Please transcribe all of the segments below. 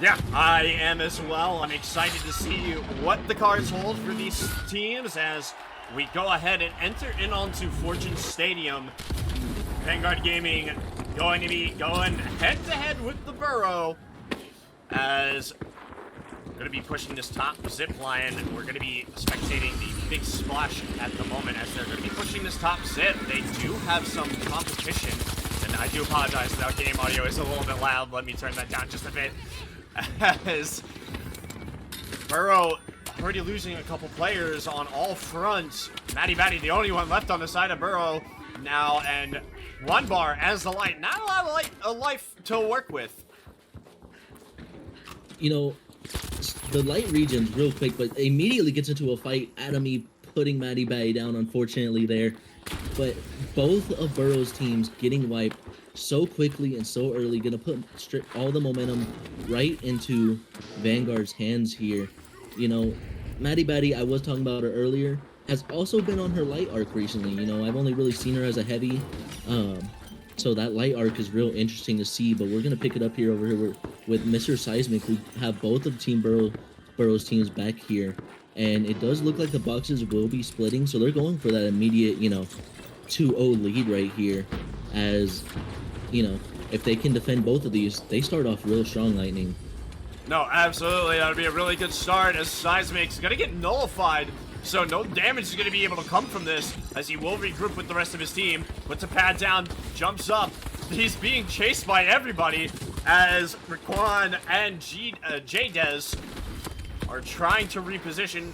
Yeah, I am as well. I'm excited to see what the cards hold for these teams as we go ahead and enter in onto Fortune Stadium. Vanguard Gaming going to be going head-to-head with the Burrow as we're going to be pushing this top zip line. We're going to be spectating the big splash at the moment as they're going to be pushing this top zip. They do have some competition, and I do apologize if that game audio is a little bit loud. Let me turn that down just a bit. As Burrow already losing a couple players on all fronts. Matty Batty, the only one left on the side of Burrow now, and one bar as the light. Not a lot of life to work with. You know, the light region's real quick, but immediately gets into a fight. Adam E putting Matty Batty down, unfortunately, there. But both of Burrow's teams getting wiped so quickly and so early, gonna put all the momentum right into Vanguard's hands here. You know, Matty Batty, I was talking about her earlier, has also been on her light arc recently. You know, I've only really seen her as a heavy, so that light arc is real interesting to see. But we're gonna pick it up here over here with Mr. Seismic, who have both of Team Burrow's teams back here, and it does look like the boxes will be splitting, so they're going for that immediate, you know, 2-0 lead right here. As you know, if they can defend both of these, they start off real strong, Lightning. No, absolutely. That would be a really good start as Seismic's going to get nullified. So no damage is going to be able to come from this as he will regroup with the rest of his team. Puts a pad down, jumps up. He's being chased by everybody as Raquan and J-Dez are trying to reposition.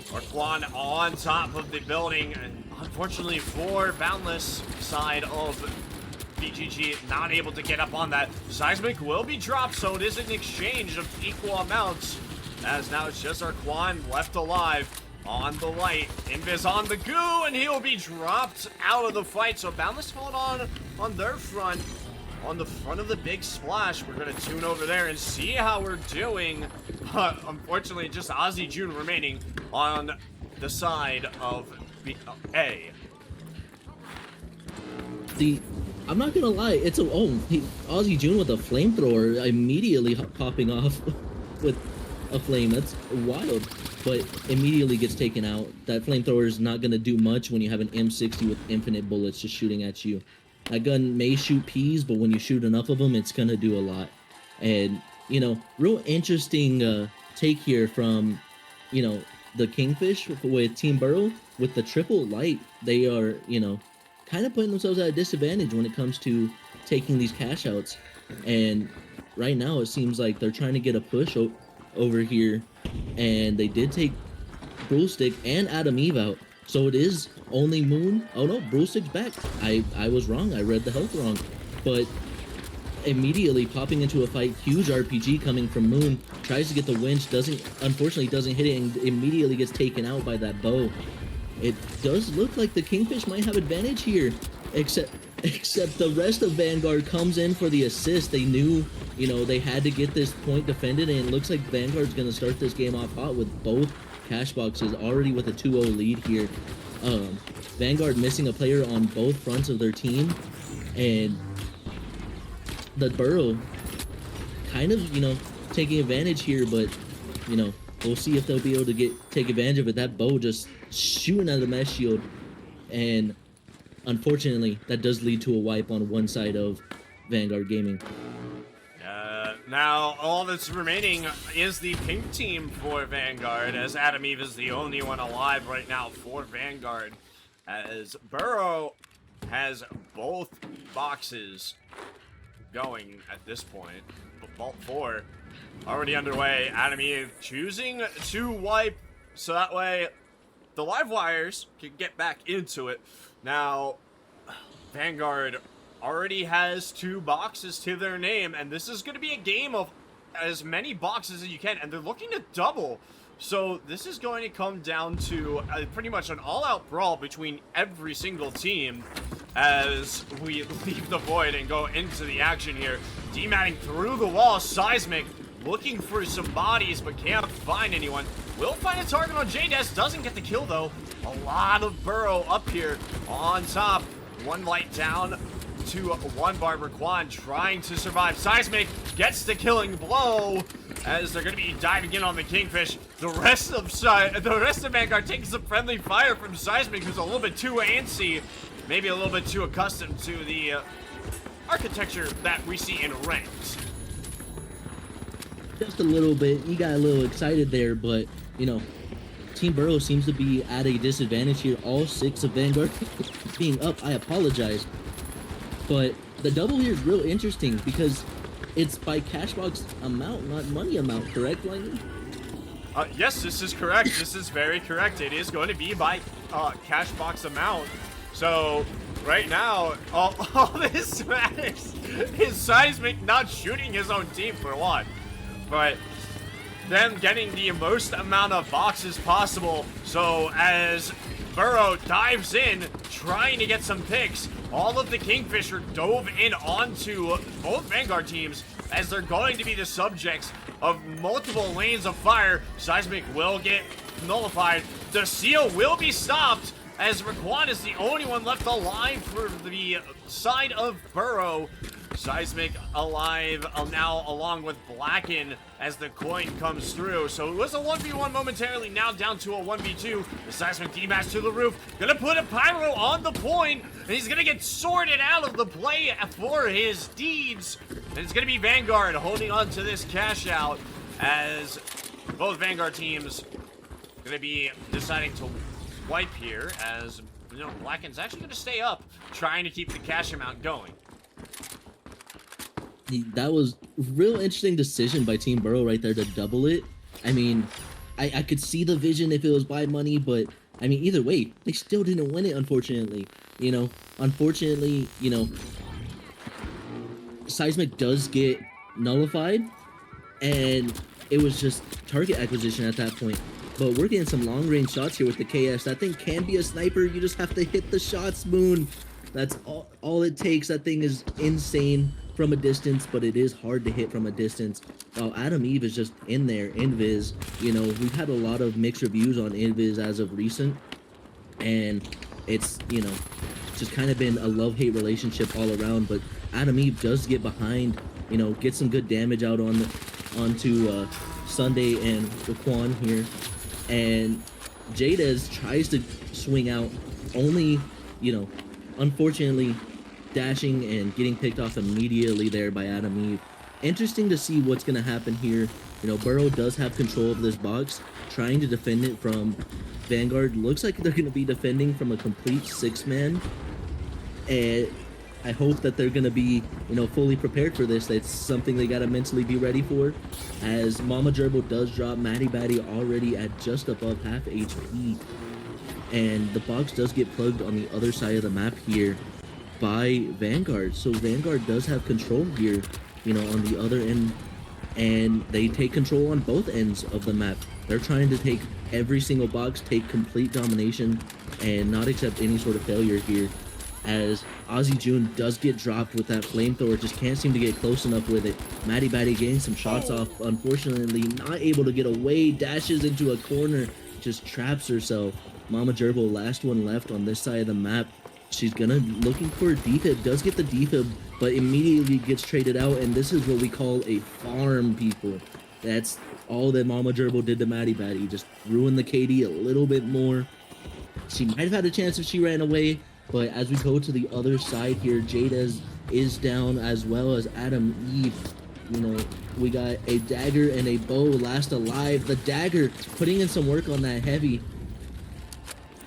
Raquan on top of the building. And unfortunately for Boundless side of BGG, not able to get up on that. Seismic will be dropped, so it is an exchange of equal amounts. As now it's just Raquan left alive on the light. Invis on the goo, and he'll be dropped out of the fight. So Boundless falling on their front, on the front of the big splash. We're going to tune over there and see how we're doing. Unfortunately, just Ozzy June remaining on the side of A. I'm not gonna lie, it's Ozzy June with a flamethrower immediately popping off with a flame. That's wild, but immediately gets taken out. That flamethrower is not gonna do much when you have an M60 with infinite bullets just shooting at you. That gun may shoot peas, but when you shoot enough of them, it's gonna do a lot. And you know, real interesting take here from, you know, the Kingfish with Team Burrow with the triple light. They are, you know, kind of putting themselves at a disadvantage when it comes to taking these cash outs. And right now it seems like they're trying to get a push over here, and they did take Brewstick and Adam Eve out, so it is only Moon. Oh no, Brewstick's back. I was wrong, I read the health wrong. But immediately popping into a fight, huge RPG coming from Moon, tries to get the winch, unfortunately doesn't hit it, and immediately gets taken out by that bow. It does look like the Kingfish might have advantage here, except the rest of Vanguard comes in for the assist. They knew, you know, they had to get this point defended, and it looks like Vanguard's going to start this game off hot with both cash boxes already with a 2-0 lead here. Vanguard missing a player on both fronts of their team, and the Burrow kind of, you know, taking advantage here, but, you know, we'll see if they'll be able to take advantage of it. That bow just shooting out of the mesh shield, and unfortunately that does lead to a wipe on one side of Vanguard Gaming. Now all that's remaining is the pink team for Vanguard, as Adam Eve is the only one alive right now for Vanguard, as Burrow has both boxes going at this point. Vault 4 already underway. Adam Eve choosing to wipe, so that way the live wires can get back into it. Now, Vanguard already has 2 boxes to their name, and this is going to be a game of as many boxes as you can, and they're looking to double. So this is going to come down to pretty much an all-out brawl between every single team as we leave the void and go into the action here. D-matting through the wall, Seismic looking for some bodies but can't find anyone. Will find a target on J-Des, doesn't get the kill though. A lot of Burrow up here on top. One light down, to 1 bar. Raquan trying to survive. Seismic gets the killing blow as they're going to be diving in on the Kingfish. The rest of Vanguard taking some friendly fire from Seismic, who's a little bit too antsy, maybe a little bit too accustomed to the architecture that we see in ranks. Just a little bit. He got a little excited there, but, you know, Team Burrow seems to be at a disadvantage here. All 6 of Vanguard being up. I apologize. But the double here is real interesting because it's by Cashbox amount, not money amount, correct, Lightning? Yes, this is correct. This is very correct. It is going to be by Cashbox amount. So, right now, all this matters is Seismic not shooting his own team for one. But them getting the most amount of boxes possible. So as Burrow dives in, trying to get some picks, all of the Kingfisher dove in onto both Vanguard teams as they're going to be the subjects of multiple lanes of fire. Seismic will get nullified. The seal will be stopped as Raquan is the only one left alive for the side of Burrow. Seismic alive now along with Blacken as the coin comes through. So it was a 1v1 momentarily, now down to a 1v2. The Seismic D-match to the roof. Gonna put a Pyro on the point, and he's gonna get sorted out of the play for his deeds. And it's gonna be Vanguard holding on to this cash out as both Vanguard teams gonna be deciding to wipe here as, you know, Blacken's actually gonna stay up, trying to keep the cash amount going. That was real interesting decision by Team Burrow right there to double it. I mean, I could see the vision if it was by money, but I mean, either way, they still didn't win it, unfortunately. You know, unfortunately, you know, Seismic does get nullified, and it was just target acquisition at that point. But we're getting some long-range shots here with the KS. That thing can be a sniper. You just have to hit the shots, Moon. That's all it takes. That thing is insane from a distance, but it is hard to hit from a distance. While Adam Eve is just in there, Invis. You know, we've had a lot of mixed reviews on Invis as of recent, and it's, you know, just kind of been a love-hate relationship all around. But Adam Eve does get behind, you know, get some good damage out onto Sunday and Raquan here, and Jadez tries to swing out, only, you know, unfortunately dashing and getting picked off immediately there by Adam Eve. Interesting to see what's going to happen here. You know, Burrow does have control of this box, trying to defend it from Vanguard. Looks like they're going to be defending from a complete 6-man. And I hope that they're going to be, you know, fully prepared for this. That's something they got to mentally be ready for, as Mama Gerbil does drop Matty Batty already at just above half HP. And the box does get plugged on the other side of the map here by Vanguard. So Vanguard does have control here, you know, on the other end, and they take control on both ends of the map. They're trying to take every single box, take complete domination, and not accept any sort of failure here, as Ozzy June does get dropped with that flamethrower, just can't seem to get close enough with it. Matty Batty getting some shots off, unfortunately not able to get away, dashes into a corner, just traps herself. Mama Gerbil, last one left on this side of the map. She's looking for a defib, does get the defib, but immediately gets traded out, and this is what we call a farm, people. That's all that Mama Gerbil did to Matty Batty, just ruined the KD a little bit more. She might have had a chance if she ran away, but as we go to the other side here, Jadez is down, as well as Adam Eve. You know, we got a dagger and a bow last alive. The dagger putting in some work on that heavy,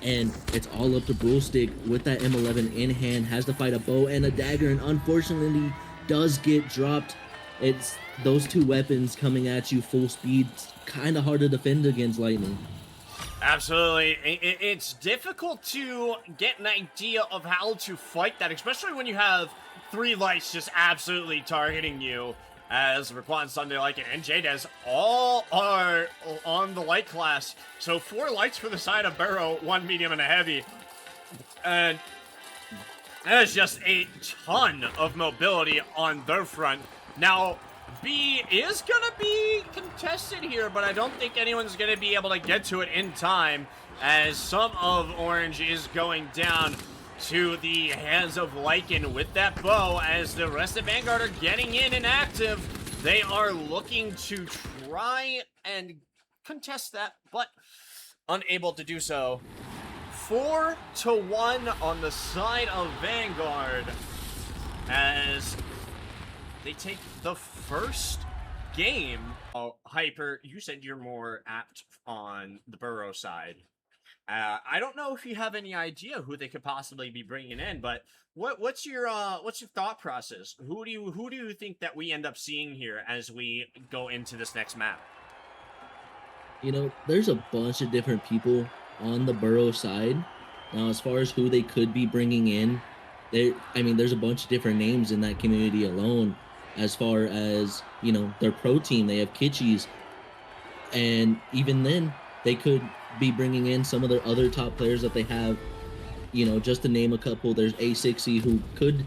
and it's all up to Broolstick with that M11 in hand, has to fight a bow and a dagger, and unfortunately does get dropped. It's those two weapons coming at you full speed, kind of hard to defend against, Lightning. Absolutely. It's difficult to get an idea of how to fight that, especially when you have 3 lights just absolutely targeting you, as Raquan, Sunday, Like It, and Jadez all are on the light class. So 4 lights for the side of Burrow, 1 medium and a heavy. And there's just a ton of mobility on their front. Now, B is going to be contested here, but I don't think anyone's going to be able to get to it in time, as some of Orange is going down. to the hands of Lycan with that bow, as the rest of Vanguard are getting in and active. They are looking to try and contest that, but unable to do so. 4-1 on the side of Vanguard, as they take the first game. Oh, Hyper, you said you're more apt on the Burrow side. I don't know if you have any idea who they could possibly be bringing in, but what's your thought process? Who do you think that we end up seeing here as we go into this next map? You know, there's a bunch of different people on the Burrow side. Now, as far as who they could be bringing in, there's a bunch of different names in that community alone. As far as, you know, their pro team, they have Kitchies, and even then, they could be bringing in some of their other top players that they have. You know, just to name a couple, there's A60 who could,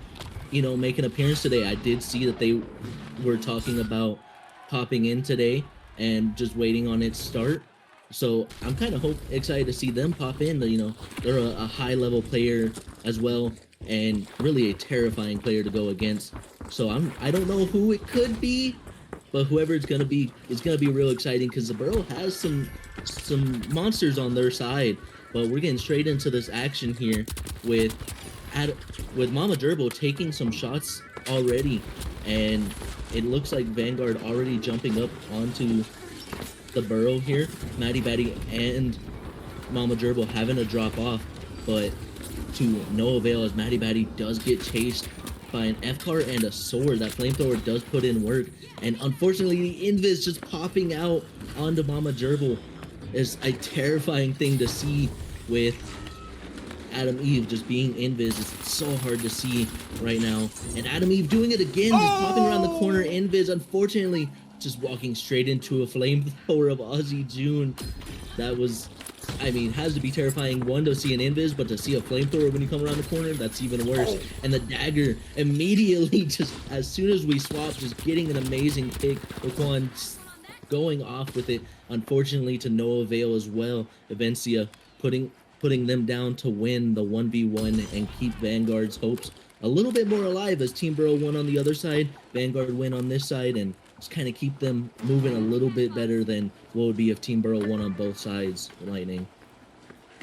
you know, make an appearance today. I did see that they were talking about popping in today and just waiting on its start. So I'm kind of excited to see them pop in. You know, they're a high-level player as well, and really a terrifying player to go against. So I don't know who it could be, but whoever it's gonna be is gonna be real exciting, because the Burrow has some monsters on their side. But we're getting straight into this action here with Mama Gerbil taking some shots already, and it looks like Vanguard already jumping up onto the Burrow here. Maddie Batty and Mama Gerbil having a drop off, but to no avail, as Maddie Batty does get chased by an F-car and a sword. That flamethrower does put in work, and unfortunately the invis just popping out onto Mama Gerbil is a terrifying thing to see. With Adam Eve just being invis, it's so hard to see right now, and Adam Eve doing it again, just popping around the corner. Invis, unfortunately, just walking straight into a flamethrower of Aussie June. That was, I mean, has to be terrifying, one, to see an invis, but to see a flamethrower when you come around the corner, that's even worse. And the dagger immediately, just as soon as we swap, just getting an amazing pick. Laquan going off with it, unfortunately to no avail as well. Avencia putting them down to win the 1v1 and keep Vanguard's hopes a little bit more alive, as Team Burrow won on the other side, Vanguard win on this side, and just kind of keep them moving a little bit better than what would be if Team Burrow won on both sides. Lightning.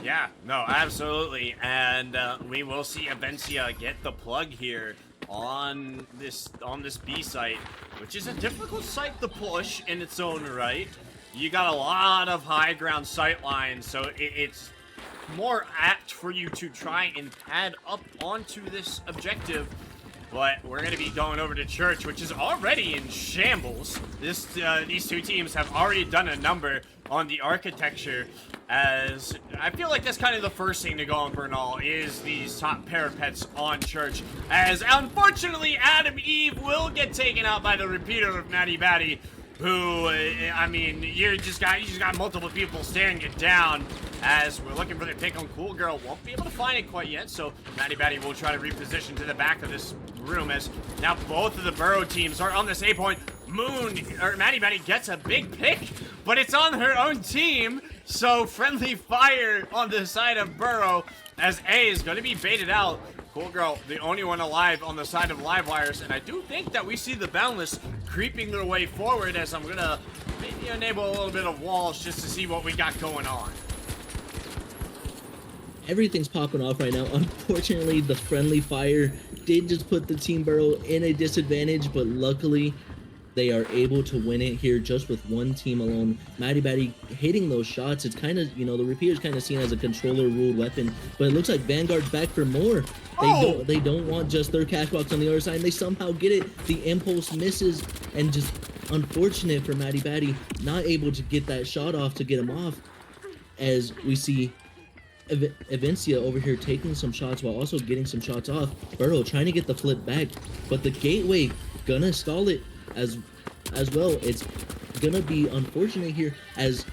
Yeah, no, absolutely, and we will see Avencia get the plug here on this B site, which is a difficult site to push in its own right. You got a lot of high ground sight lines, so it's more apt for you to try and pad up onto this objective. But we're going to be going over to Church, which is already in shambles. These two teams have already done a number on the architecture, as I feel like that's kind of the first thing to go on Bernal is these top parapets on Church, as unfortunately Adam Eve will get taken out by the repeater of Maddie Batty, who, I mean, you just got multiple people staring it down, as we're looking for the pick on Cool Girl. Won't be able to find it quite yet, so Maddie Batty will try to reposition to the back of this room, as now both of the Burrow teams are on this A point. Maddie Batty gets a big pick, but it's on her own team, so friendly fire on the side of Burrow, as A is going to be baited out. Cool Girl, the only one alive on the side of Livewires, and I do think that we see the Boundless creeping their way forward, as I'm going to maybe enable a little bit of walls just to see what we got going on. Everything's popping off right now. Unfortunately, the friendly fire did just put the Team Burrow in a disadvantage, but luckily they are able to win it here just with one team alone. Maddie Batty hitting those shots. It's kind of, you know, the repeater's kind of seen as a controller ruled weapon, but it looks like Vanguard's back for more. They don't want just their Cashbox on the other side, and they somehow get it. The impulse misses, and just unfortunate for Maddie Batty, not able to get that shot off to get him off, as we see Avencia over here taking some shots while also getting some shots off. Burrow trying to get the flip back, but the gateway gonna stall it as well. It's gonna be unfortunate here, as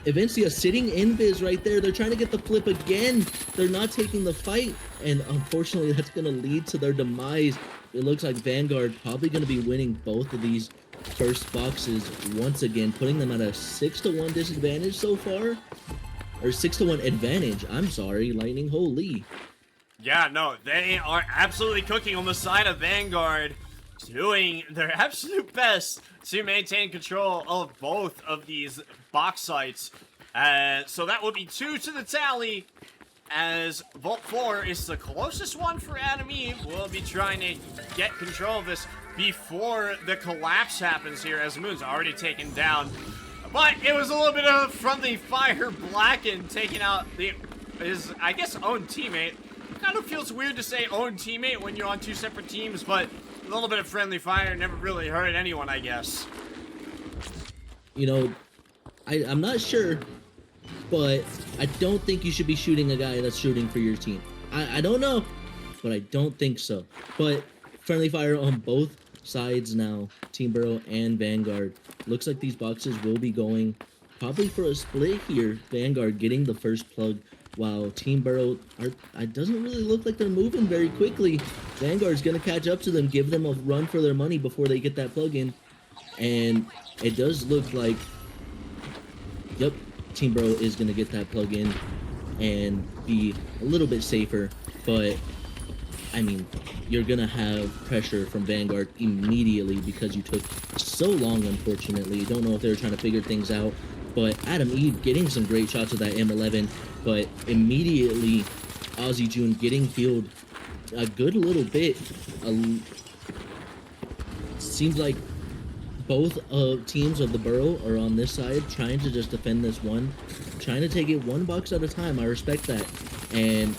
Avencia sitting invis right there. They're trying to get the flip again. They're not taking the fight, and unfortunately that's gonna lead to their demise. It looks like Vanguard probably gonna be winning both of these first boxes once again, putting them at a 6-1 disadvantage so far. Or 6-1 advantage. I'm sorry, Lightning. Holy. Yeah, no, they are absolutely cooking on the side of Vanguard, doing their absolute best to maintain control of both of these box sites. So that will be 2 to the tally, as Vault 4 is the closest one for Adam Eve. We'll be trying to get control of this before the collapse happens here, as Moon's already taken down. But it was a little bit of friendly fire. Blacken taking out his, I guess, own teammate. Kind of feels weird to say own teammate when you're on 2 separate teams, but a little bit of friendly fire never really hurt anyone, I guess. You know, I'm not sure, but I don't think you should be shooting a guy that's shooting for your team. I don't know, but I don't think so. But friendly fire on both sides now, Team Burrow and Vanguard. Looks like these boxes will be going probably for a split here. Vanguard getting the first plug, while Team Burrow it doesn't really look like they're moving very quickly. Vanguard's gonna catch up to them, give them a run for their money before they get that plug in. And it does look like, yep, Team Burrow is gonna get that plug in and be a little bit safer. But I mean, you're gonna have pressure from Vanguard immediately because you took so long, unfortunately. Don't know if they were trying to figure things out, but Adam Eve getting some great shots with that M11, but immediately Aussie June getting healed a good little bit. Seems like both teams of the Burrow are on this side trying to just defend this one, trying to take it one box at a time. I respect that, and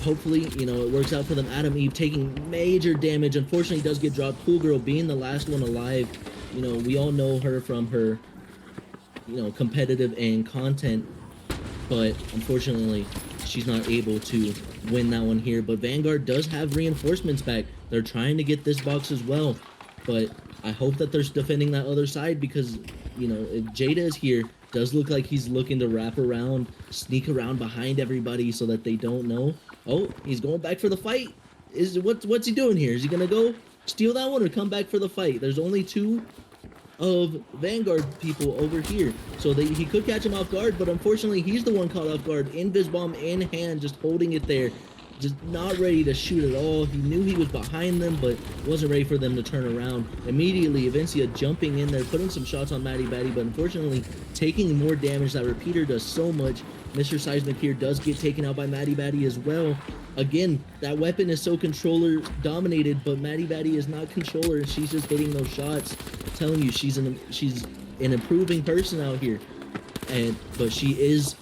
hopefully, you know, it works out for them. Adam Eve taking major damage. Unfortunately, does get dropped. Cool Girl being the last one alive. You know, we all know her from her, you know, competitive and content, but unfortunately, she's not able to win that one here. But Vanguard does have reinforcements back. They're trying to get this box as well, but I hope that they're defending that other side because, you know, if Jada is here, does look like he's looking to wrap around, sneak around behind everybody so that they don't know. Oh, he's going back for the fight. What's he doing here? Is he gonna go steal that one or come back for the fight? There's only 2 of Vanguard people over here, so he could catch him off guard, but unfortunately he's the one caught off guard. Invis bomb in hand, just holding it there, just not ready to shoot at all. He knew he was behind them, but wasn't ready for them to turn around. Immediately, Avencia jumping in there, putting some shots on Maddie Batty, but unfortunately taking more damage. That repeater does so much. Mr. Seismic here does get taken out by Maddie Batty as well. Again, that weapon is so controller dominated, but Maddie Batty is not controller, and she's just hitting those shots. I'm telling you, she's an improving person out here, but she is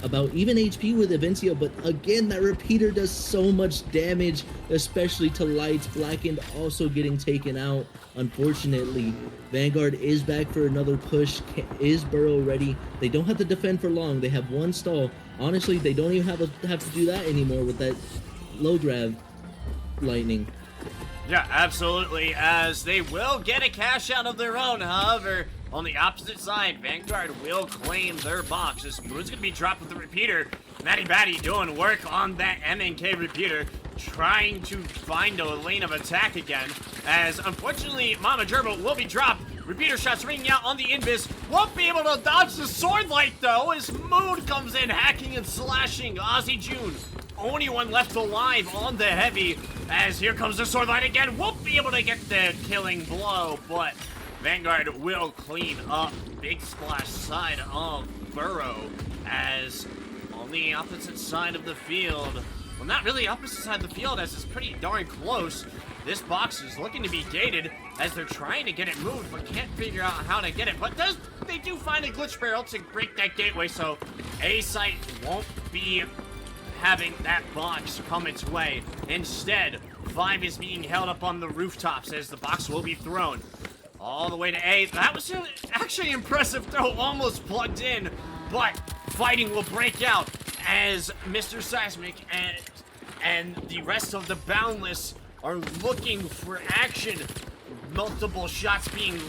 about even HP with Avencia. But again, that repeater does so much damage, especially to Lights. Blackened also getting taken out. Unfortunately, Vanguard is back for another push. Is Burrow ready? They don't have to defend for long. They have one stall. Honestly, they don't even have to do that anymore with that low grab lightning. Yeah, absolutely, as they will get a cash out of their own. However, on the opposite side, Vanguard will claim their box. This Moon's gonna be dropped with the repeater. Maddie Batty doing work on that MNK repeater, trying to find a lane of attack again, as unfortunately Mama Gerbil will be dropped. Repeater shots ringing out on the invis. Won't be able to dodge the sword light though, as Moon comes in hacking and slashing. Aussie June, only one left alive on the heavy, as here comes the sword light again. Won't be able to get the killing blow, but Vanguard will clean up. Big splash side of Burrow, as on the opposite side of the field, well, not really opposite side of the field, as it's pretty darn close. This box is looking to be gated, as they're trying to get it moved, but can't figure out how to get it. But they do find a glitch barrel to break that gateway, so A site won't be having that box come its way. Instead, 5 is being held up on the rooftops as the box will be thrown all the way to A. That was actually impressive throw, almost plugged in, but fighting will break out as Mr. Seismic and the rest of the Boundless are looking for action. Multiple shots being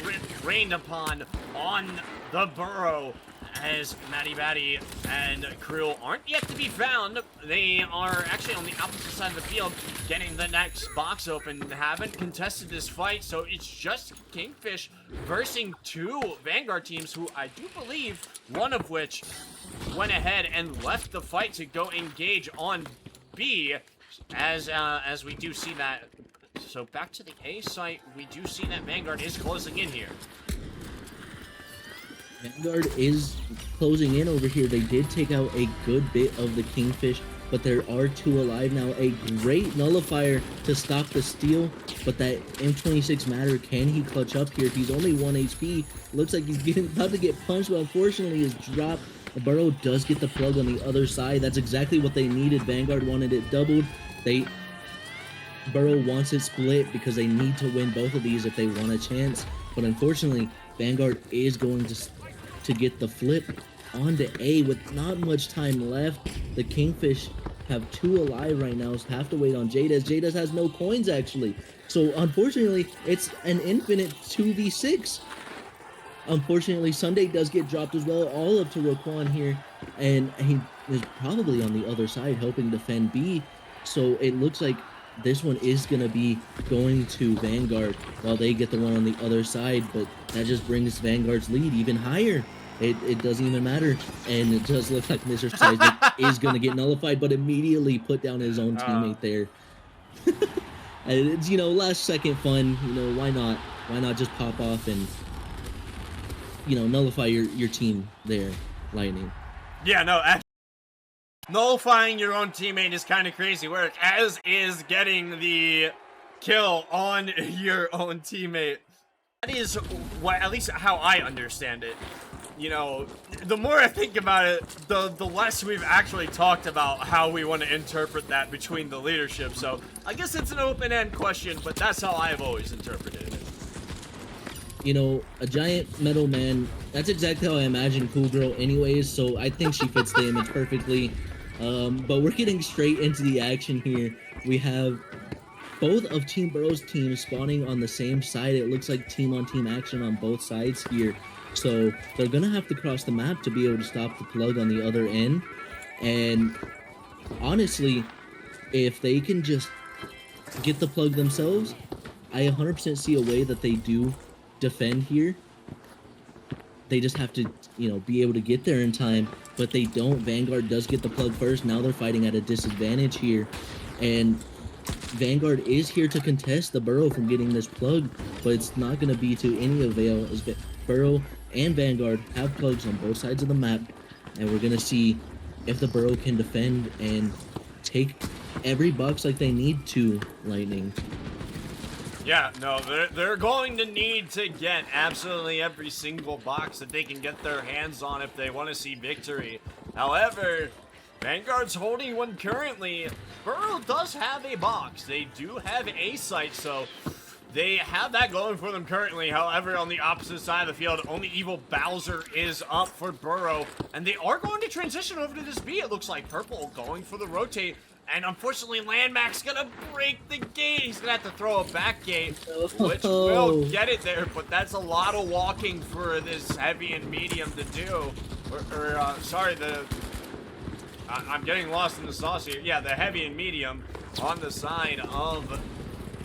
rained upon on the Burrow, as Maddie Batty and crew aren't yet to be found. They are actually on the opposite side of the field, getting the next box open. Haven't contested this fight, so it's just Kingfish versing 2 Vanguard teams, who I do believe one of which went ahead and left the fight to go engage on B, as we do see that. So back to the A site, we do see that Vanguard is closing in here. Vanguard is closing in over here. They did take out a good bit of the Kingfish, but there are 2 alive now. A great nullifier to stop the steal, but that M26 matter, can he clutch up here? He's only 1 HP. Looks like he's about to get punched, but unfortunately his drop. Burrow does get the plug on the other side. That's exactly what they needed. Vanguard wanted it doubled. Burrow wants it split because they need to win both of these if they want a chance. But unfortunately, Vanguard is going to get the flip onto A with not much time left. The Kingfish have 2 alive right now, so have to wait on Jadez. Jadez has no coins, actually. So unfortunately, it's an infinite 2v6. Unfortunately, Sunday does get dropped as well, all up to Roquan here, and he is probably on the other side helping defend B. So it looks like this one is going to be going to Vanguard while they get the one on the other side, but that just brings Vanguard's lead even higher. It doesn't even matter, and it does look like Mr. Seismic is going to get nullified, but immediately put down his own teammate there. And it's, you know, last second fun, you know, why not? Why not just pop off and, you know, nullify your team there, Lightning? Yeah, no, actually, nullifying your own teammate is kind of crazy work, as is getting the kill on your own teammate. That is what, at least how I understand it. You know, the more I think about it, the less we've actually talked about how we want to interpret that between the leadership. So I guess it's an open-end question, but that's how I've always interpreted it. You know, a giant metal man, that's exactly how I imagine Cool Girl anyways, so I think she fits the image perfectly. But we're getting straight into the action here. We have both of Team Burrow's teams spawning on the same side. It looks like team-on-team action on both sides here. So they're going to have to cross the map to be able to stop the plug on the other end. And honestly, if they can just get the plug themselves, I 100% see a way that they do defend here. They just have to, you know, be able to get there in time, but they don't. Vanguard does get the plug first. Now they're fighting at a disadvantage here, and Vanguard is here to contest the Burrow from getting this plug, but it's not going to be to any avail, as Burrow and Vanguard have plugs on both sides of the map, and we're going to see if the Burrow can defend and take every box like they need to, Lightning. Yeah, no, they're going to need to get absolutely every single box that they can get their hands on if they want to see victory. However, Vanguard's holding one currently. Burrow does have a box. They do have a site, so they have that going for them currently. However, on the opposite side of the field, only Evil Bowser is up for Burrow, and they are going to transition over to this B. It looks like Purple going for the rotate. And unfortunately, Landmax's gonna break the gate. He's gonna have to throw a back gate, which will get it there, but that's a lot of walking for this heavy and medium to do. Sorry, I'm getting lost in the sauce here. Yeah, the heavy and medium on the side of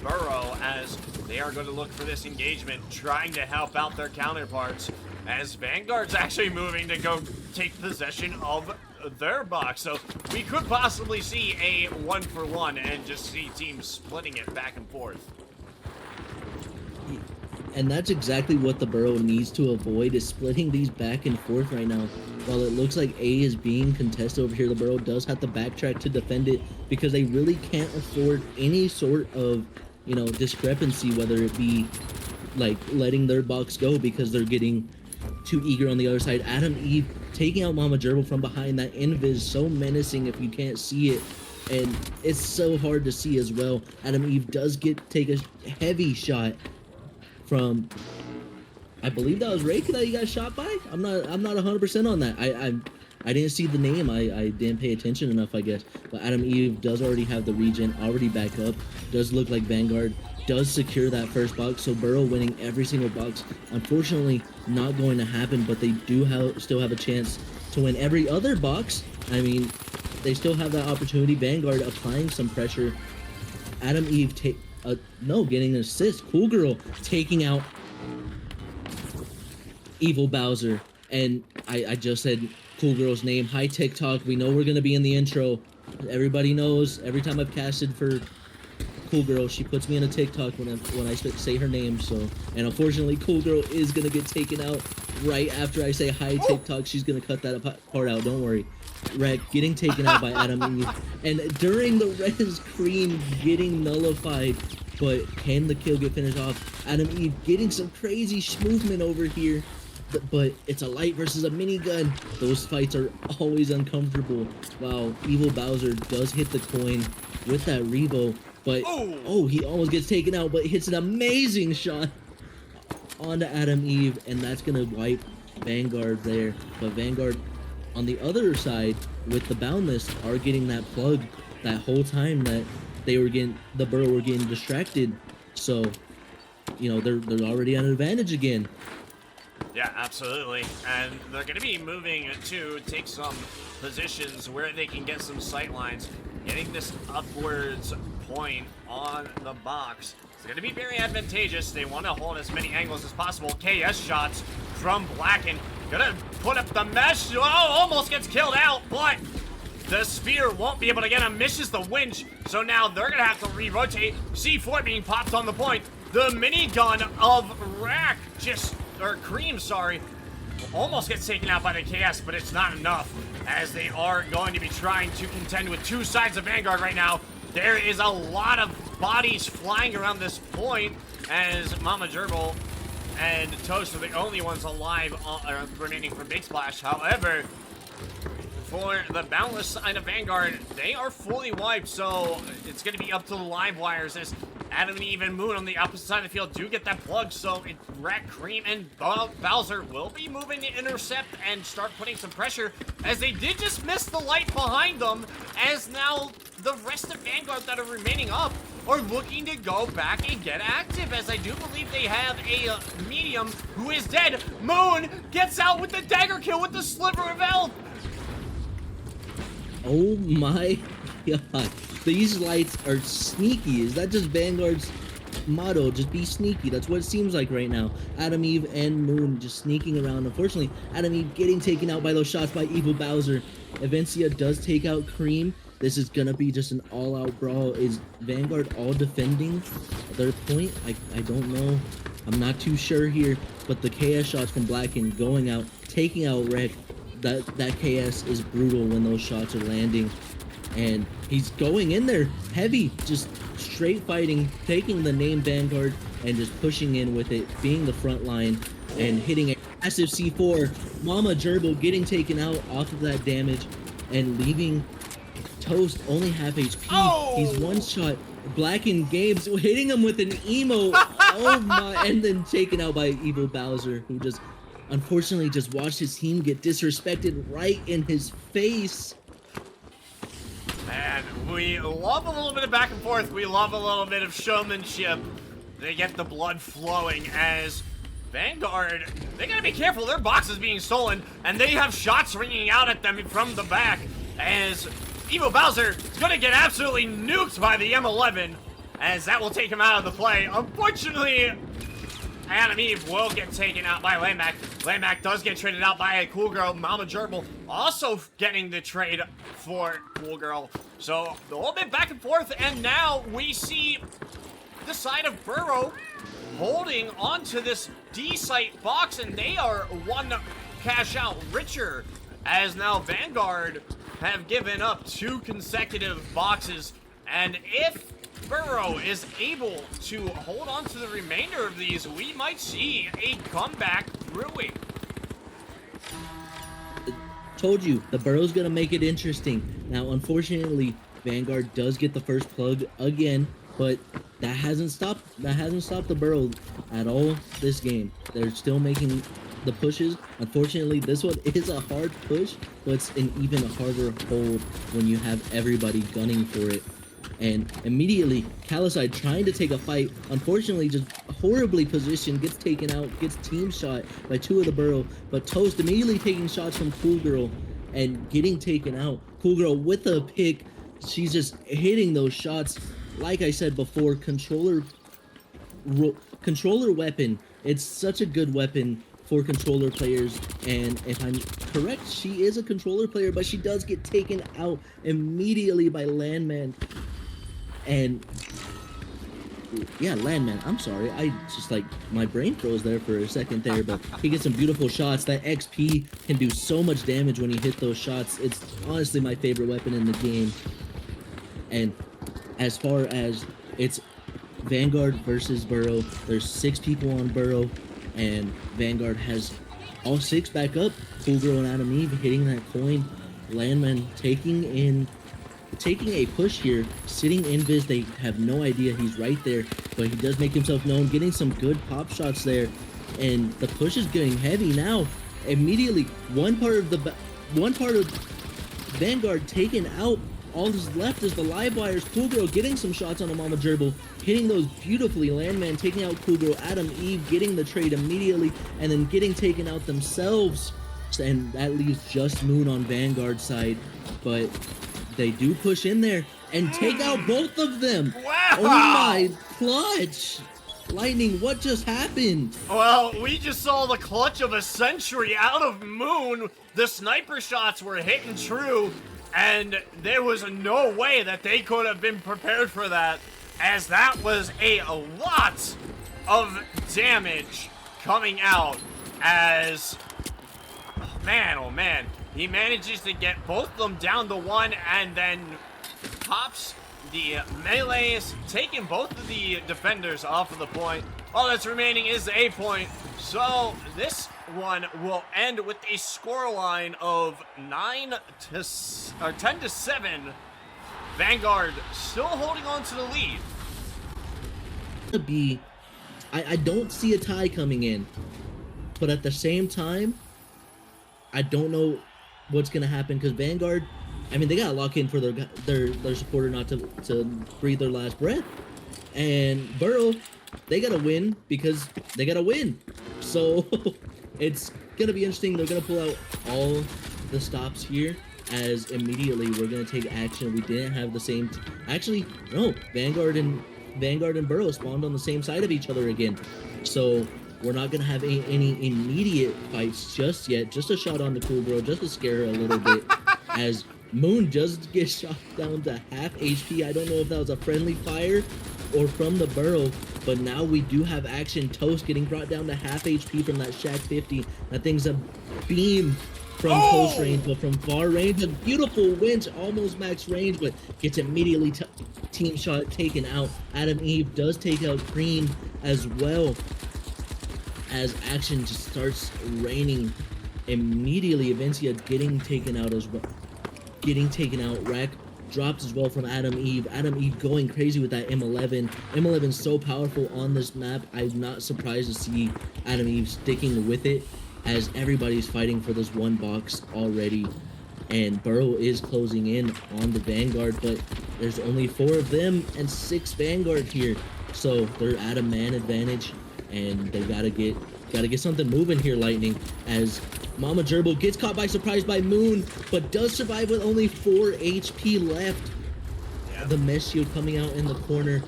Burrow, as they are going to look for this engagement, trying to help out their counterparts, as Vanguard's actually moving to go take possession of their box. So we could possibly see a 1-for-1 and just see teams splitting it back and forth. And that's exactly what the Burrow needs to avoid, is splitting these back and forth right now. While it looks like A is being contested over here, the Burrow does have to backtrack to defend it, because they really can't afford any sort of, you know, discrepancy, whether it be like letting their box go because they're getting too eager on the other side. Adam Eve taking out Mama Gerbil from behind. That invis so menacing if you can't see it, and it's so hard to see as well. Adam Eve does take a heavy shot from, I believe that was Rake that he got shot by. I'm not 100% on that. I didn't see the name. I didn't pay attention enough, I guess. But Adam Eve does already have the regen already back up. Does look like Vanguard does secure that first box, so Burrow winning every single box. Unfortunately, not going to happen, but they do still have a chance to win every other box. I mean, they still have that opportunity. Vanguard applying some pressure. Adam Eve getting an assist. Cool Girl taking out Evil Bowser. And I just said Cool Girl's name. Hi TikTok, we know we're gonna be in the intro. Everybody knows. Every time I've casted for Cool Girl, she puts me in a TikTok when I say her name. So, and unfortunately, Cool Girl is gonna get taken out right after I say hi TikTok. She's gonna cut that part out. Don't worry. Wreck getting taken out by Adam Eve, and during the res, Cream getting nullified. But can the kill get finished off? Adam Eve getting some crazy movement over here. But it's a light versus a minigun. Those fights are always uncomfortable. Wow, Evil Bowser does hit the coin with that Revo. But, oh, he almost gets taken out, but hits an amazing shot onto Adam Eve. And that's going to wipe Vanguard there. But Vanguard, on the other side, with the Boundless, are getting that plug that whole time that they were getting, the Burrow were getting distracted. So, you know, they're already on advantage again. Yeah, absolutely. And they're going to be moving to take some positions where they can get some sight lines. Getting this upwards point on the box. It's going to be very advantageous. They want to hold as many angles as possible. KS shots from Blacken. Gonna put up the mesh. Oh, almost gets killed out, but the spear won't be able to get him. Misses the winch. So now they're going to have to re-rotate. C4 being popped on the point. The minigun of Rack or Cream, sorry, almost gets taken out by the KS, but it's not enough, as they are going to be trying to contend with two sides of Vanguard right now. There is a lot of bodies flying around this point, as Mama Gerbil and Toast are the only ones alive remaining from Big Splash. However, for the Boundless side of Vanguard, they are fully wiped, so it's going to be up to the live wires as Adam and Eve and Moon on the opposite side of the field do get that plug, so Rack, Cream, and Bowser will be moving to intercept and start putting some pressure, as they did just miss the light behind them, as now the rest of Vanguard that are remaining up are looking to go back and get active, as I do believe they have a medium who is dead. Moon gets out with the dagger kill with the sliver of health. Oh my god. These lights are sneaky. Is that just Vanguard's motto? Just be sneaky. That's what it seems like right now. Adam Eve and Moon just sneaking around. Unfortunately, Adam Eve getting taken out by those shots by Evil Bowser. Evencia does take out Cream. This is gonna be just an all-out brawl. Is Vanguard all defending their point? I don't know. I'm not too sure here. But the KS shots from Blacken going out, taking out Red. That KS is brutal when those shots are landing. And he's going in there heavy, just straight fighting, taking the name Vanguard and just pushing in with it, being the front line and hitting a massive C4. Mama Gerbil getting taken out off of that damage and leaving Toast only half HP. Oh! He's one shot. Blacken Games hitting him with an emo. Oh my, and then taken out by Evil Bowser, who just unfortunately just watched his team get disrespected right in his face. And we love a little bit of back and forth. We love a little bit of showmanship. They get the blood flowing as Vanguard, they gotta be careful. Their box is being stolen, and they have shots ringing out at them from the back as Evil Bowser is gonna get absolutely nuked by the M11, as that will take him out of the play. Unfortunately, Adam Eve will get taken out by Laymac. Laymac does get traded out by a Cool Girl. Mama Gerbil also getting the trade for Cool Girl. So a little bit back and forth, and now we see the side of Burrow holding onto this D-site box, and they are one cash out richer, as now Vanguard have given up 2 consecutive boxes. And if Burrow is able to hold on to the remainder of these, we might see a comeback brewing. Told you, the Burrow's gonna make it interesting. Now, unfortunately, Vanguard does get the first plug again, but that hasn't stopped the Burrow at all this game. They're still making the pushes. Unfortunately, this one is a hard push, but it's an even harder hold when you have everybody gunning for it. And immediately, Caliside trying to take a fight, unfortunately just horribly positioned, gets taken out, gets team shot by 2 of the Burrow, but Toast immediately taking shots from Cool Girl and getting taken out. Cool Girl with a pick, she's just hitting those shots. Like I said before, controller weapon, it's such a good weapon for controller players, and if I'm correct, she is a controller player, but she does get taken out immediately by Landman. And yeah, Landman, I'm sorry, I just like, my brain froze there for a second there, but he gets some beautiful shots. That XP can do so much damage when you hit those shots. It's honestly my favorite weapon in the game. And as far as it's Vanguard versus Burrow, there's 6 people on Burrow, and Vanguard has all 6 back up. Cool Girl and Adam Eve hitting that coin. Landman taking a push here, sitting invis. They have no idea he's right there, but he does make himself known, getting some good pop shots there, and the push is getting heavy now. Immediately, one part of Vanguard taken out. All that's left is the live wires. Cool Girl getting some shots on a Mama Gerbil, hitting those beautifully. Landman taking out Cool Girl. Adam Eve getting the trade immediately, and then getting taken out themselves. And that leaves just Moon on Vanguard's side, but they do push in there and take out both of them. Wow! Oh my clutch! Lightning, what just happened? Well, we just saw the clutch of a century out of Moon. The sniper shots were hitting true, and there was no way that they could have been prepared for that, as that was a lot of damage coming out. As, oh man, he manages to get both of them down to 1, and then pops the melees, taking both of the defenders off of the point. All that's remaining is the A point. So this one will end with a scoreline of 10 to 7. Vanguard still holding on to the lead. I don't see a tie coming in, but at the same time, I don't know what's gonna happen, because Vanguard, I mean, they gotta lock in for their supporter not to breathe their last breath, and Burrow, they gotta win because they gotta win. So it's gonna be interesting. They're gonna pull out all the stops here, as immediately we're gonna take action. We didn't have the same. Actually, no. Vanguard and Burrow spawned on the same side of each other again. So we're not gonna have any immediate fights just yet. Just a shot on the Cool Girl, just to scare her a little bit. As Moon just gets shot down to half HP. I don't know if that was a friendly fire or from the Burrow, but now we do have action. Toast getting brought down to half HP from that Shack 50. That thing's a beam from close range, but from far range, a beautiful winch, almost max range, but gets immediately team shot taken out. Adam Eve does take out Cream as well, as action just starts raining immediately. Avencia getting taken out as well. Getting taken out. Rack drops as well from Adam Eve. Adam Eve going crazy with that M11. M11's so powerful on this map. I'm not surprised to see Adam Eve sticking with it, as everybody's fighting for this one box already. And Burrow is closing in on the Vanguard, but there's only 4 of them and 6 Vanguard here. So they're at a man advantage, and they gotta get something moving here, Lightning, as Mama Gerbil gets caught by surprise by Moon, but does survive with only 4 HP left. Yeah. The mesh shield coming out in the corner.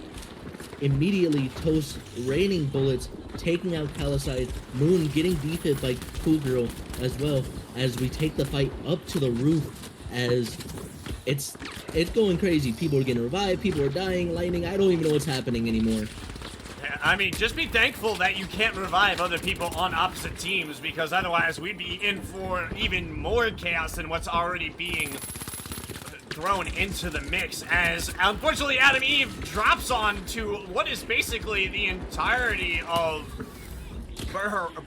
Immediately, Toast raining bullets, taking out Caliside. Moon getting deep hit by Cool Girl as well, as we take the fight up to the roof, as it's going crazy. People are getting revived, people are dying. Lightning, I don't even know what's happening anymore. I mean, just be thankful that you can't revive other people on opposite teams, because otherwise we'd be in for even more chaos than what's already being thrown into the mix, as unfortunately Adam Eve drops on to what is basically the entirety of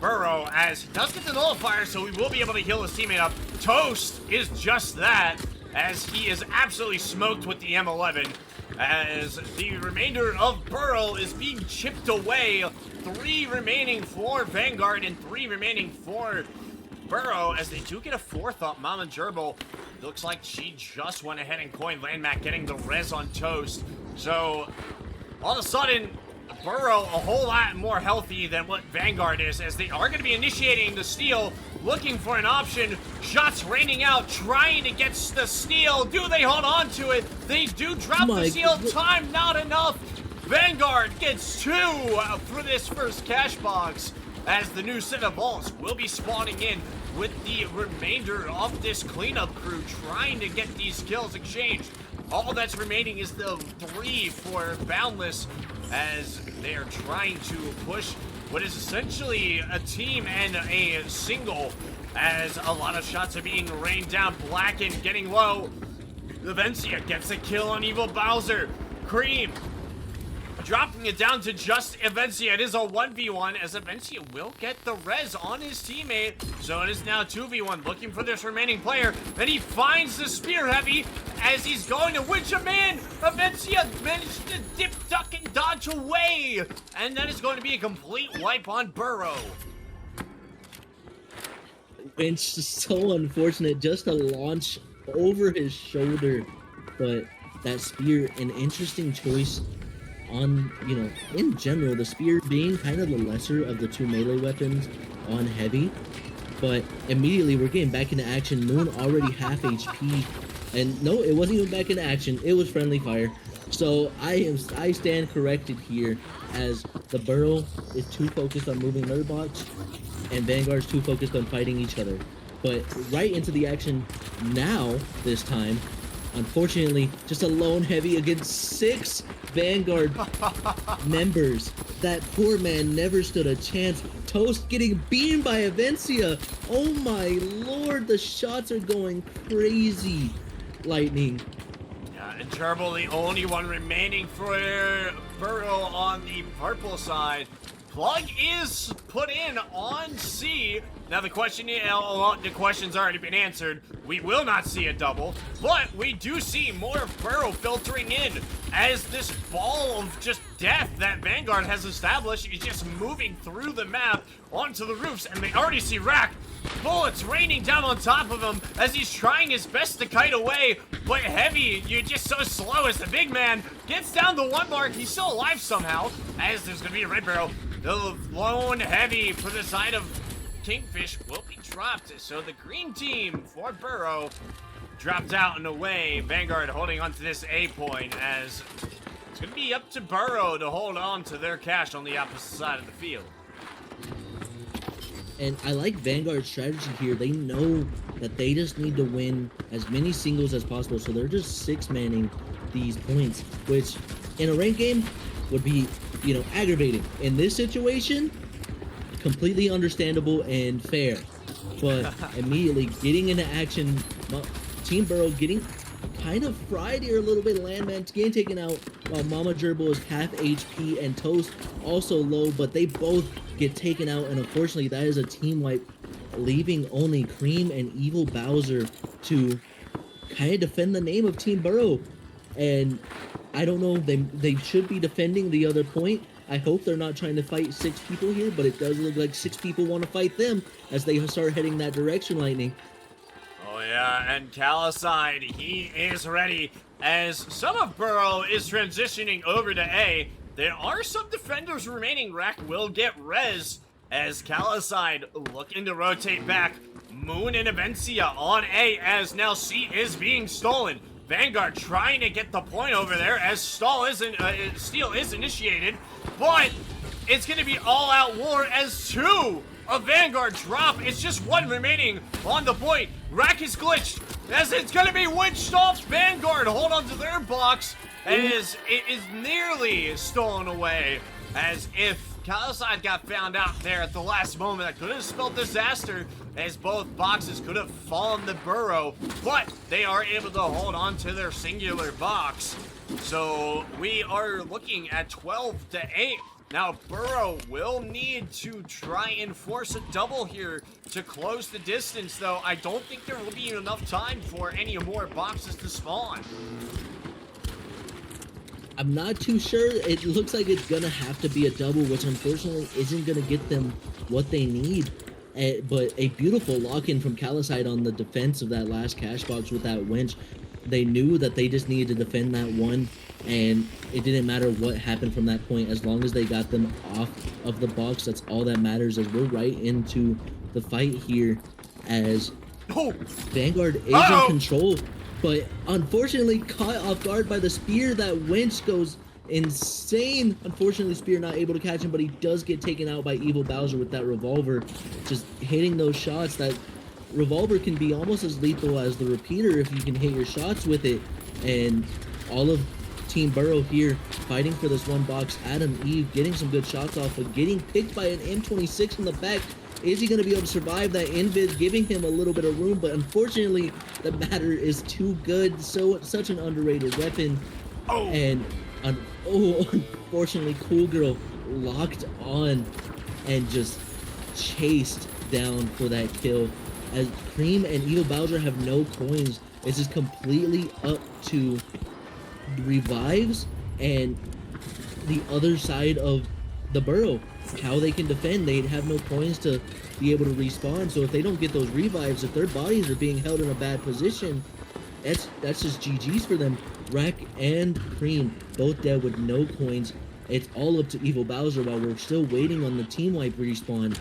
Burrow, as he does get the nullifier, so we will be able to heal his teammate up. Toast is just that, as he is absolutely smoked with the M11, as the remainder of Burrow is being chipped away. 3 remaining for Vanguard and 3 remaining for Burrow, as they do get a 4th up. Mama Gerbil looks like she just went ahead and coined Landmac, getting the res on Toast. So all of a sudden, Burrow a whole lot more healthy than what Vanguard is, as they are going to be initiating the steal, looking for an option. Shots raining out, trying to get the steal. Do they hold on to it? They do drop the steal. Time not enough. Vanguard gets 2 for this first cash box. as the new set of vaults will be spawning in with the remainder of this cleanup crew trying to get these kills exchanged. All that's remaining is the 3 for Boundless as they are trying to push what is essentially a team and a single, as a lot of shots are being rained down. Blacken getting low. Avencia gets a kill on Evil Bowser. Cream dropping it down to just Avencia. It is a 1v1 as Avencia will get the res on his teammate. So it is now 2v1 looking for this remaining player. Then he finds the spear heavy as he's going to witch him in. Avencia managed to dip, duck, and dodge away. And that is going to be a complete wipe on Burrow. It's so unfortunate just to launch over his shoulder, but that spear, an interesting choice on, you know, in general, the spear being kind of the lesser of the 2 melee weapons on heavy. But immediately we're getting back into action. Moon already half HP, and no, it wasn't even back into action, it was friendly fire. So I stand corrected here, as the Burrow is too focused on moving another box and Vanguard's too focused on fighting each other. But right into the action now, this time, unfortunately, just a lone heavy against 6 Vanguard members. That poor man never stood a chance. Toast getting beamed by Avencia. Oh my lord, the shots are going crazy. Lightning. Yeah, and Turbo, the only one remaining for Burrow on the purple side. Plug is put in on C. Now the question's already been answered. We will not see a double, but we do see more of Burrow filtering in as this ball of just death that Vanguard has established is just moving through the map onto the roofs, and they already see Rack. Bullets raining down on top of him as he's trying his best to kite away, but Heavy, you're just so slow as the big man gets down the 1 mark. He's still alive somehow, as there's gonna be a red barrel. The lone Heavy for the side of Kingfish will be dropped, so the green team for Burrow dropped out and away. Vanguard holding on to this A point, as it's going to be up to Burrow to hold on to their cash on the opposite side of the field. And I like Vanguard's strategy here. They know that they just need to win as many singles as possible, so they're just 6-manning these points, which in a ranked game would be, you know, aggravating. In this situation, completely understandable and fair. But immediately getting into action, Team Burrow getting kind of fried here a little bit. Landman's getting taken out while Mama Gerbil is half HP and Toast also low, but they both get taken out, and unfortunately that is a team wipe, leaving only Cream and Evil Bowser to kind of defend the name of Team Burrow. And I don't know, they should be defending the other point. I hope they're not trying to fight 6 people here, but it does look like 6 people want to fight them as they start heading that direction, Lightning. Oh yeah, and Calicide, he is ready as some of Burrow is transitioning over to A. There are some defenders remaining. Rack will get res as Calicide looking to rotate back. Moon and Avencia on A as now C is being stolen. Vanguard trying to get the point over there as steal is initiated, but it's going to be all-out war as 2 of Vanguard drop. It's just 1 remaining on the point. Rack is glitched as it's going to be witched off. Vanguard hold on to their box as it is nearly stolen away, as if Calicide got found out there at the last moment. That could have spelled disaster, as both boxes could have fallen to Burrow, but they are able to hold on to their singular box. So we are looking at 12-8. Now Burrow will need to try and force a double here to close the distance, though I don't think there will be enough time for any more boxes to spawn. I'm not too sure. It looks like it's gonna have to be a double, which unfortunately isn't gonna get them what they need. But a beautiful lock-in from Calicide on the defense of that last cash box with that winch. They knew that they just needed to defend that one, and it didn't matter what happened from that point. As long as they got them off of the box, that's all that matters, as we're right into the fight here, as Vanguard is in control. But unfortunately caught off guard by the spear. That winch goes insane. Unfortunately, Spear not able to catch him, but he does get taken out by Evil Bowser with that revolver. Just hitting those shots. That revolver can be almost as lethal as the repeater if you can hit your shots with it. And all of Team Burrow here fighting for this one box. Adam Eve getting some good shots off, but getting picked by an M26 in the back. Is he going to be able to survive that invis, giving him a little bit of room? But unfortunately, the matter is too good. Such an underrated weapon. Oh. And unfortunately, Cool Girl locked on and just chased down for that kill. As Cream and Evil Bowser have no coins, it's just completely up to revives and the other side of the Burrow, how they can defend. They have no coins to be able to respawn, so if they don't get those revives, if their bodies are being held in a bad position, that's just GG's for them. Rack and Cream both dead with no coins. It's all up to Evil Bowser while we're still waiting on the team wipe respawn.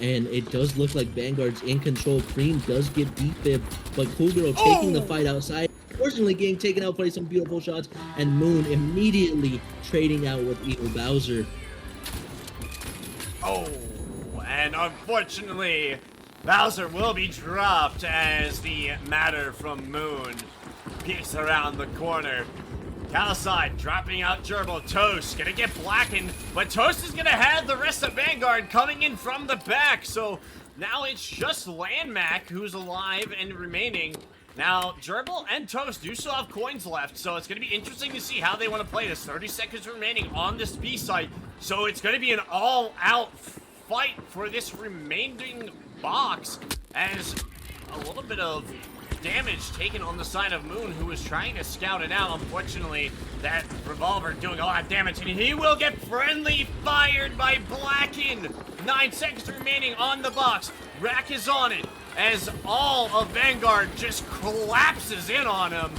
And it does look like Vanguard's in control. Cream does get defib, but Cool Girl taking the fight outside. Unfortunately, getting taken out by some beautiful shots, and Moon immediately trading out with Evil Bowser. Oh, and unfortunately, Bowser will be dropped as the matter from Moon peeks around the corner. Calcide dropping out Gerbil. Toast gonna get blackened, but Toast is gonna have the rest of Vanguard coming in from the back. So now it's just Landmac who's alive and remaining. Now, Gerbil and Toast do still have coins left, so it's going to be interesting to see how they want to play this. 30 seconds remaining on this B site, so it's going to be an all-out fight for this remaining box, as a little bit of damage taken on the side of Moon, who was trying to scout it out. Unfortunately, that revolver doing a lot of damage, and he will get friendly fired by Blacken. 9 seconds remaining on the box. Rack is on it, as all of Vanguard just collapses in on him.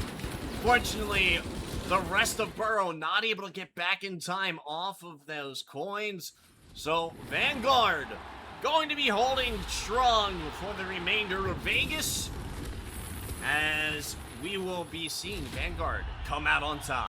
Fortunately, the rest of Burrow not able to get back in time off of those coins. So Vanguard going to be holding strong for the remainder of Vegas, as we will be seeing Vanguard come out on top.